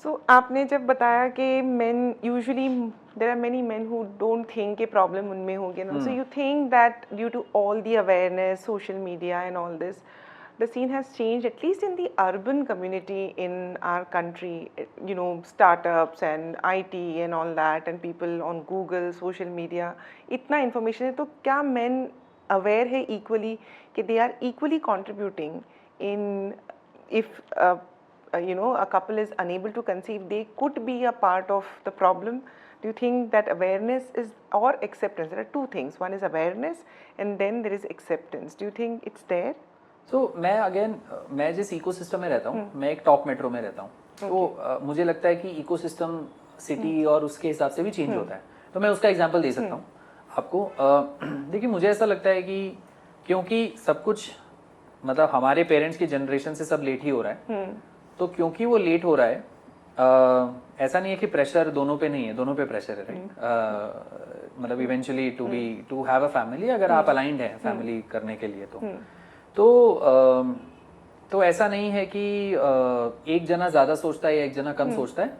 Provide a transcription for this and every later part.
सो आपने जब बताया कि men usually there are many men who don't think कि प्रॉब्लम उनमें होगी ना, so you think that due to all the awareness, social media and all this, the scene has changed, at least in the urban community in our country, you know, startups and IT and all that, and people on Google, social media, इतना information है, तो क्या men aware है equally कि they are equally contributing in, if you know, a couple is unable to conceive, they could be a part of the problem? Do you think that awareness is, or acceptance, there are two things, one is awareness and then there is acceptance, do you think it's there? मैं again मैं जिस ecosystem में रहता हूँ, मैं एक top metro में रहता हूँ, तो मुझे लगता है कि इकोसिस्टम सिटी और उसके हिसाब से भी चेंज होता है। तो मैं उसका एग्जांपल दे सकता हूँ आपको। देखिए, मुझे ऐसा लगता है कि क्योंकि सब कुछ मतलब हमारे पेरेंट्स की जनरेशन से सब लेट ही हो रहा है, तो क्योंकि वो लेट हो रहा है, ऐसा नहीं है कि प्रेशर दोनों पे नहीं है, दोनों पे प्रेशर है, राइट। मतलब eventually to have a family, अगर आप अलाइंड हैं फैमिली करने के लिए, तो ऐसा नहीं है कि एक जना ज़्यादा सोचता है या एक जना कम सोचता है।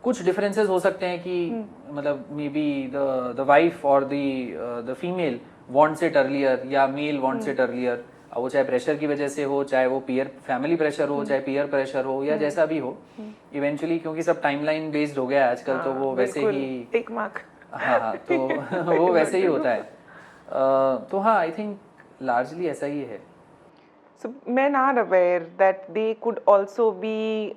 कुछ डिफरेंसेस हो सकते हैं कि मतलब मे बी द वाइफ और the female wants it earlier या मेल वांट्स इट अर्लियर, वो चाहे प्रेशर की वजह से हो, चाहे वो पीयर फैमिली प्रेशर हो, चाहे पीयर प्रेशर हो, या जैसा भी हो, इवेंचुअली क्योंकि सब टाइमलाइन बेस्ड हो गया है आजकल, तो वो वैसे ही टिक मार्क। हाँ, तो वो वैसे ही होता है। तो हाँ, आई थिंक लार्जली ऐसा ही है। So men are aware that they could also be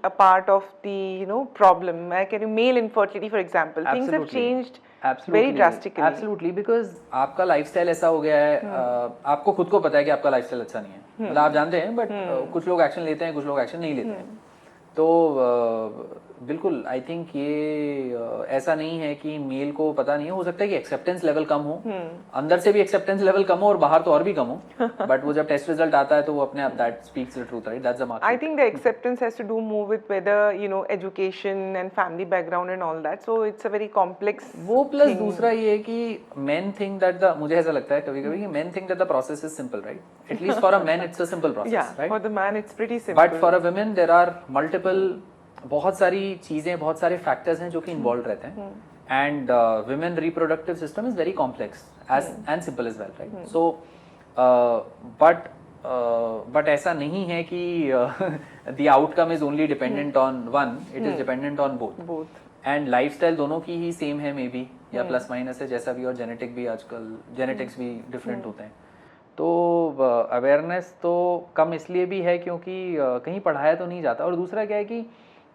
a part of the, you know, problem. Like male infertility, for example, things have changed very drastically. Absolutely, because आपका lifestyle ऐसा हो गया है, आपको खुद को पता है कि आपका लाइफस्टाइल अच्छा नहीं है, मतलब आप जानते हैं, बट कुछ लोग एक्शन लेते हैं, कुछ लोग एक्शन नहीं लेते हैं। तो बिल्कुल आई थिंक ये ऐसा नहीं है कि मेल को पता नहीं है, हो सकता है कि एक्सेप्टेंस लेवल कम हो, अंदर से भी एक्सेप्टेंस लेवल कम हो और बाहर तो और भी कम हो, बट वो जब टेस्ट रिजल्ट आता है तो वो अपने आप that speaks the truth, right, that's the market. I think the acceptance has to do more with whether, you know, education and family background and all that, so it's a very complex वो plus दूसरा ये है कि men think that the, मुझे ऐसा लगता है कभी-कभी कि men think that the process is simple, right? At least for a man it's a simple process, yeah, right? for the man it's pretty simple, but for a woman there are multiple, बहुत सारी चीजें, बहुत सारे factors हैं जो कि involve रहते हैं, and women reproductive system is very complex as and simple as well, right? So but ऐसा नहीं है कि the outcome is only dependent on one, it is dependent on both and lifestyle दोनों की ही सेम है may be, या plus minus है जैसा भी, और जेनेटिक भी, आजकल जेनेटिक्स भी डिफरेंट होते हैं। तो अवेयरनेस तो कम इसलिए भी है क्योंकि कहीं पढ़ाया तो नहीं जाता, और दूसरा क्या है कि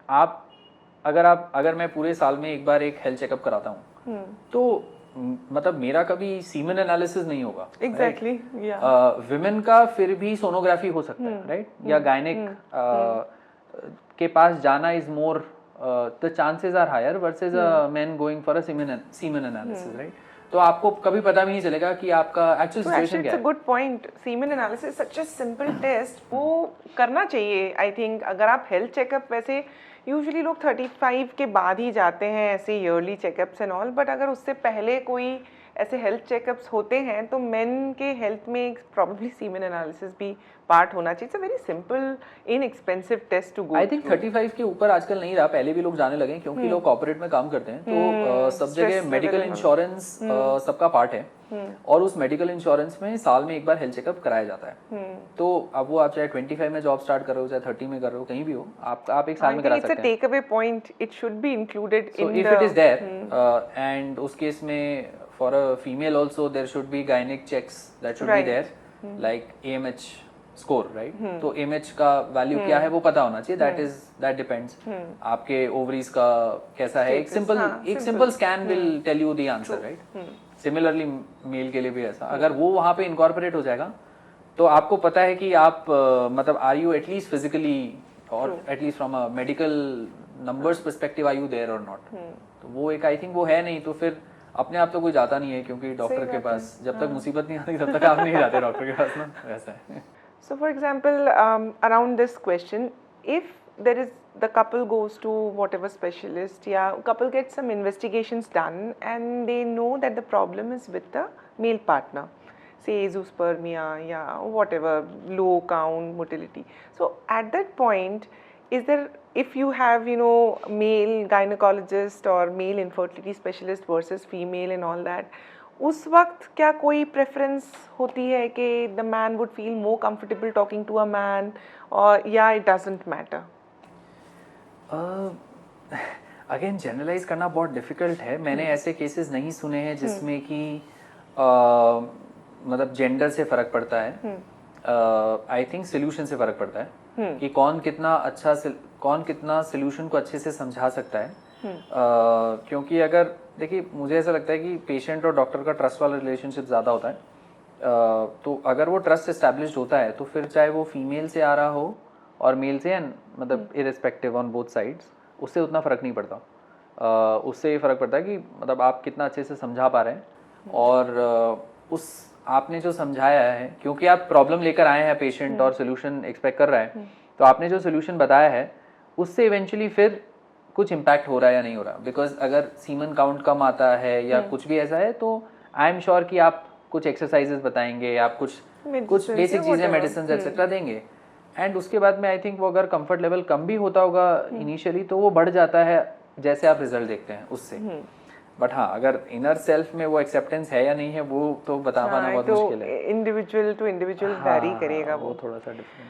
अगर मैं पूरे साल में एक बार एक हेल्थ चेकअप कराता हूँ, तो मतलब मेरा कभी सीमेन एनालिसिस नहीं होगा, एग्जैक्टली, विमेन का फिर भी सोनोग्राफी हो सकता है, राइट, या गायनिक के पास जाना is more, the chances are higher versus a men going for a semen analysis, right? तो आपको कभी पता भी नहीं चलेगा कि आपका एक्चुअल सिचुएशन क्या है। It's a good point. Semen analysis such a simple test, वो करना चाहिए। I think अगर आप हेल्थ चेकअप, वैसे यूजुअली लोग 35 के बाद ही जाते हैं ऐसे yearly checkups and all, but अगर उससे पहले कोई ऐसे हेल्थ चेकअप्स होते हैं तो मेन के हेल्थ में प्रॉब्ली सीमेन एनालिसिस भी पार्ट होना चाहिए। It's a very simple inexpensive test to go. I think 35 के ऊपर आजकल नहीं रहा, पहले भी लोग जाने लगे क्योंकि लोग कॉर्पोरेट में काम करते हैं, तो सब जगह मेडिकल इंश्योरेंस सबका पार्ट है, और उस मेडिकल इंश्योरेंस में साल में एक बार हेल्थ चेकअप कराया जाता है। तो अब वो आप चाहे 25 में जॉब स्टार्ट कर रहे हो, चाहे 30 में कर रहे हो, कहीं भी हो, आप एक साल में करा सकते हैं। It's a take away point, it should be included in the, if it is there, and उस केस में for a female also there should be gynec checks that should be there, like AMH score, right? तो AMH का value क्या है वो पता होना चाहिए, that depends आपके ओवरीज का कैसा है, एक simple scan will tell you the answer, right? Similarly मेल के लिए भी ऐसा, अगर वो वहाँ पे इनकॉर्पोरेट हो जाएगा तो आपको पता है कि आप मतलब आर यू एटलीस्ट फिजिकली और at least from a medical numbers perspective are you there or not. तो वो एक आई थिंक वो है नहीं, तो फिर अपने आप तो कोई जाता नहीं है, क्योंकि डॉक्टर के पास जब तक मुसीबत नहीं आती तब तक आप नहीं जाते डॉक्टर के पास ना, वैसा है। So for example, around this question, if there is, the couple goes to whatever specialist, yeah, couple gets some investigations done and they know that the problem is with the male partner, say azoospermia, yeah, whatever, low count, motility. So at that point, is there, if you have, you know, male gynecologist or male infertility specialist versus female and all that, उस वक्त क्या कोई preference होती है कि the man would feel more comfortable talking to a man, or yeah, it doesn't matter? Again generalise करना बहुत difficult है. मैंने ऐसे केसेस नहीं सुने हैं जिसमें कि मतलब जेंडर से फर्क पड़ता है. आई थिंक सोल्यूशन से फर्क पड़ता है कि कौन कितना सोल्यूशन को अच्छे से समझा सकता है. क्योंकि अगर देखिए मुझे ऐसा लगता है कि पेशेंट और डॉक्टर का ट्रस्ट वाला रिलेशनशिप ज़्यादा होता है. तो अगर वो ट्रस्ट एस्टैब्लिश्ड होता है तो फिर चाहे वो फीमेल से आ रहा हो और मेल से, मतलब इरेस्पेक्टिव ऑन बोथ साइड्स, उससे उतना फ़र्क नहीं पड़ता. उससे ये फ़र्क पड़ता है कि मतलब आप कितना अच्छे से समझा पा रहे हैं और उस आपने जो समझाया है, क्योंकि आप प्रॉब्लम लेकर आए हैं पेशेंट और सोल्यूशन एक्सपेक्ट कर रहा है, तो आपने जो सोल्यूशन बताया है उससे इवेंचुअली फिर कुछ इम्पैक्ट हो रहा है या नहीं हो रहा. बिकॉज अगर सीमन काउंट कम आता है या कुछ भी ऐसा है तो आई एम श्योर कि आप कुछ एक्सरसाइजेस बताएंगे, आप कुछ बेसिक चीज़ें मेडिसिन एक्सेट्रा देंगे. एंड उसके बाद में आई थिंक वो अगर कंफर्ट लेवल कम भी होता होगा इनिशियली तो वो बढ़ जाता है जैसे आप रिजल्ट देखते हैं उससे. बट हाँ, अगर इनर सेल्फ में वो एक्सेप्टेंस है या नहीं है वो तो बता पाना बहुत मुश्किल है. इंडिविजुअल टू इंडिविजुअल वैरी करेगा वो थोड़ा सा डिफरेंट.